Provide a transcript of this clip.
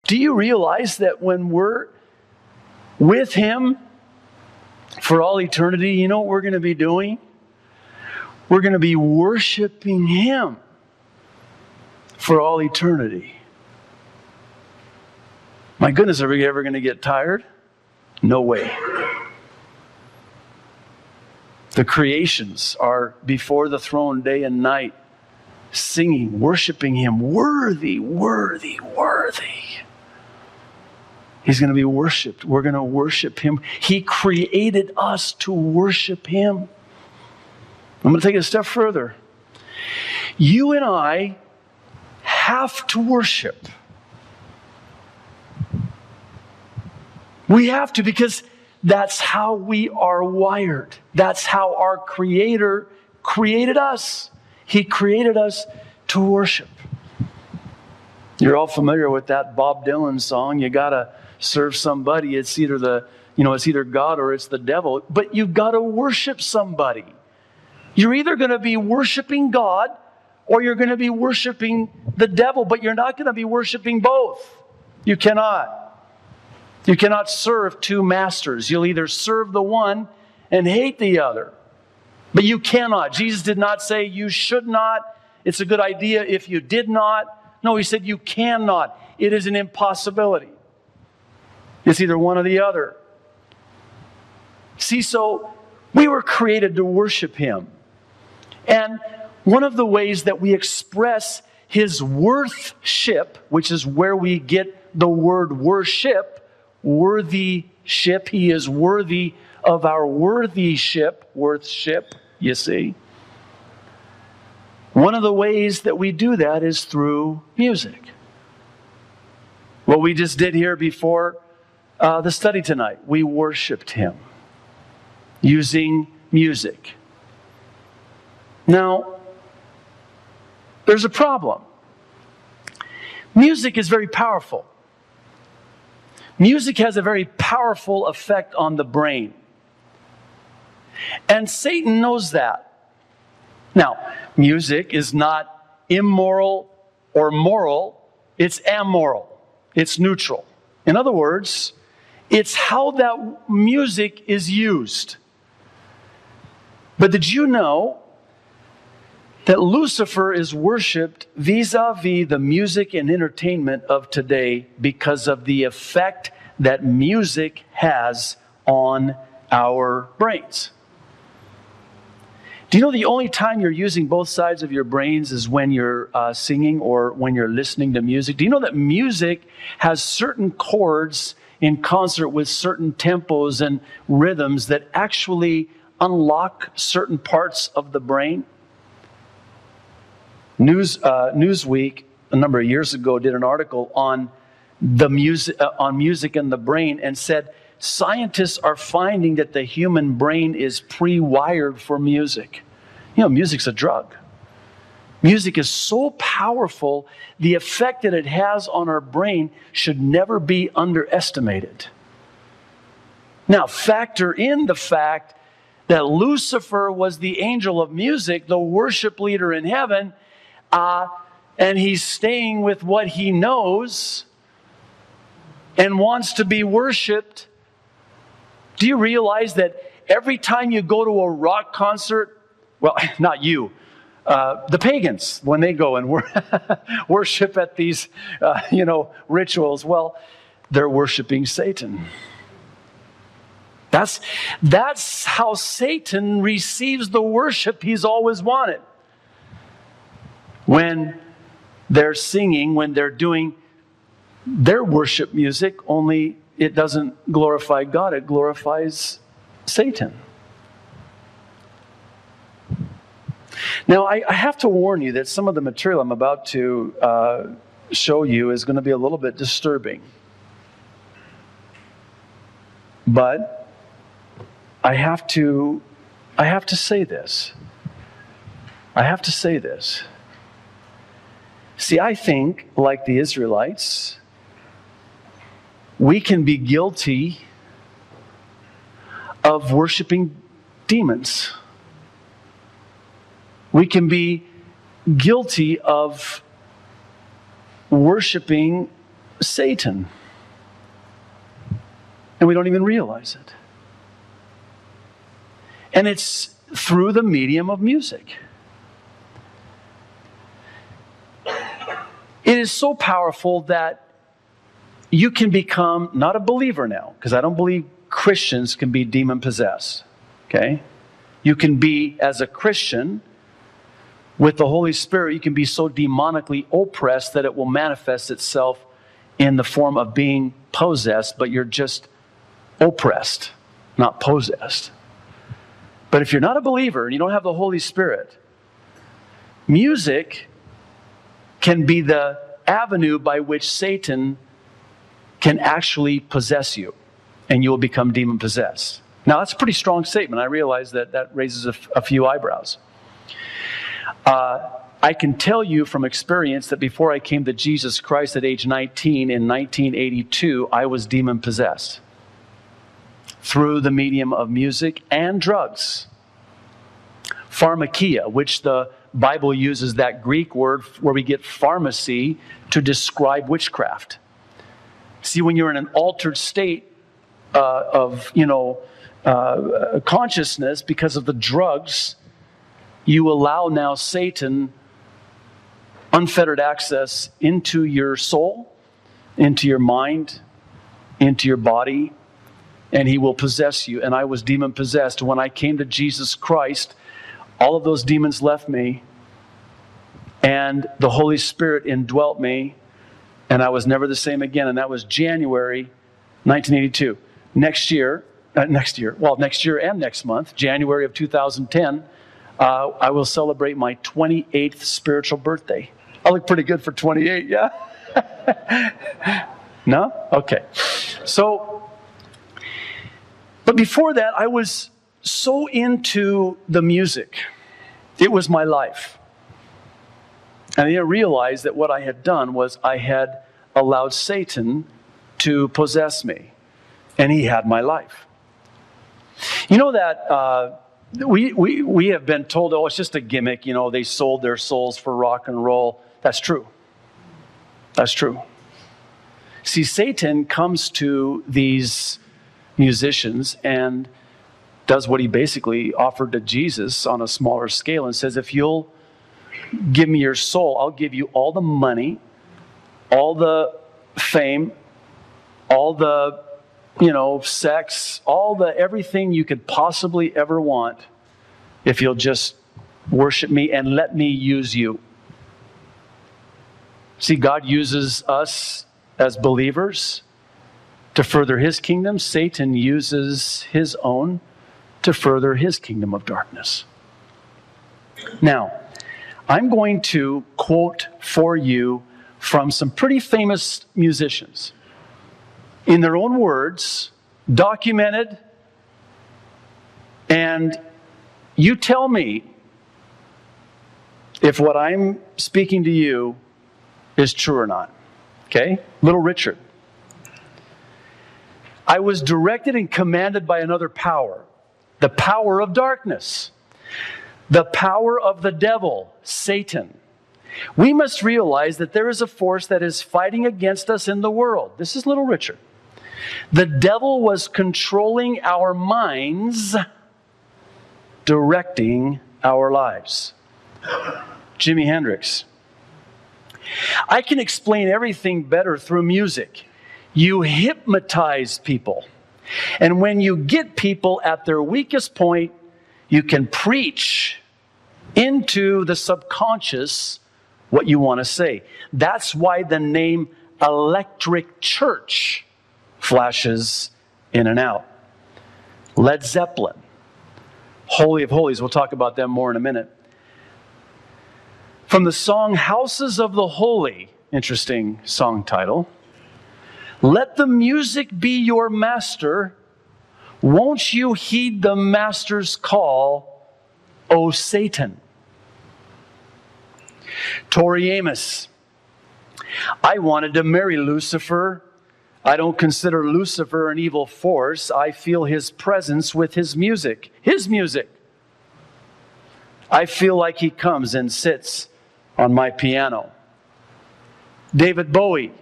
Do you realize that when we're with Him for all eternity, you know what we're going to be doing? We're going to be worshiping Him for all eternity. My goodness, are we ever going to get tired? No way. The creations are before the throne day and night, singing, worshiping Him. Worthy, worthy, worthy. He's going to be worshiped. We're going to worship Him. He created us to worship Him. I'm going to take it a step further. You and I have to worship. We have to, because that's how we are wired. That's how our Creator created us. He created us to worship. You're all familiar with that Bob Dylan song. You got to serve somebody. It's either it's either God or it's the devil. But you've got to worship somebody. You're either going to be worshiping God or you're going to be worshiping the devil, but you're not going to be worshiping both. You cannot. You cannot serve two masters. You'll either serve the one and hate the other. But you cannot. Jesus did not say you should not. It's a good idea if you did not. No, He said you cannot. It is an impossibility. It's either one or the other. See, so we were created to worship Him. And one of the ways that we express His worthship, which is where we get the word worship, worthy-ship. He is worthy of our worthy-ship, worth-ship, you see. One of the ways that we do that is through music. What we just did here before the study tonight, we worshiped Him using music. Now, there's a problem. Music is very powerful. Music has a very powerful effect on the brain. And Satan knows that. Now, music is not immoral or moral. It's amoral. It's neutral. In other words, it's how that music is used. But did you know that Lucifer is worshipped vis-a-vis the music and entertainment of today because of the effect that music has on our brains? Do you know the only time you're using both sides of your brains is when you're singing or when you're listening to music? Do you know that music has certain chords in concert with certain tempos and rhythms that actually unlock certain parts of the brain? Newsweek, a number of years ago, did an article on music and the brain, and said scientists are finding that the human brain is pre-wired for music. You know, music's a drug. Music is so powerful, the effect that it has on our brain should never be underestimated. Now, factor in the fact that Lucifer was the angel of music, the worship leader in heaven, and he's staying with what he knows and wants to be worshiped. Do you realize that every time you go to a rock concert, well, not you, the pagans, when they go and worship at these, rituals, well, they're worshiping Satan. That's how Satan receives the worship he's always wanted. When they're singing, when they're doing their worship music, only it doesn't glorify God, it glorifies Satan. Now, I have to warn you that some of the material I'm about to show you is going to be a little bit disturbing. But I have to say this. I have to say this. See, I think, like the Israelites, we can be guilty of worshiping demons. We can be guilty of worshiping Satan. And we don't even realize it. And it's through the medium of music. It is so powerful that you can become not a believer now, because I don't believe Christians can be demon-possessed. Okay? You can be, as a Christian, with the Holy Spirit, you can be so demonically oppressed that it will manifest itself in the form of being possessed, but you're just oppressed, not possessed. But if you're not a believer and you don't have the Holy Spirit, music can be the avenue by which Satan can actually possess you, and you will become demon-possessed. Now, that's a pretty strong statement. I realize that that raises a few eyebrows. I can tell you from experience that before I came to Jesus Christ at age 19 in 1982, I was demon-possessed through the medium of music and drugs. Pharmakia, which the Bible uses that Greek word where we get pharmacy to describe witchcraft. See, when you're in an altered state of consciousness because of the drugs, you allow now Satan unfettered access into your soul, into your mind, into your body, and he will possess you. And I was demon-possessed. When I came to Jesus Christ, all of those demons left me, and the Holy Spirit indwelt me, and I was never the same again. And that was January 1982. Next year and next month, January of 2010, I will celebrate my 28th spiritual birthday. I look pretty good for 28, yeah? No? Okay. But before that, I was so into the music. It was my life. And I didn't realize that what I had done was I had allowed Satan to possess me. And he had my life. You know that we have been told, oh, it's just a gimmick. You know, they sold their souls for rock and roll. That's true. That's true. See, Satan comes to these musicians and does what he basically offered to Jesus on a smaller scale and says, if you'll give me your soul, I'll give you all the money, all the fame, all the, sex, everything you could possibly ever want if you'll just worship me and let me use you. See, God uses us as believers to further his kingdom. Satan uses his own to further his kingdom of darkness. Now, I'm going to quote for you from some pretty famous musicians. In their own words, documented, and you tell me if what I'm speaking to you is true or not. Okay? Little Richard. I was directed and commanded by another power, the power of darkness, the power of the devil, Satan. We must realize that there is a force that is fighting against us in the world. This is Little Richard. The devil was controlling our minds, directing our lives. Jimi Hendrix. I can explain everything better through music. You hypnotize people. And when you get people at their weakest point, you can preach into the subconscious what you want to say. That's why the name Electric Church flashes in and out. Led Zeppelin. Holy of Holies. We'll talk about them more in a minute. From the song Houses of the Holy, interesting song title. Let the music be your master. Won't you heed the master's call, O Satan? Tori Amos. I wanted to marry Lucifer. I don't consider Lucifer an evil force. I feel his presence with his music. His music. I feel like he comes and sits on my piano. David Bowie.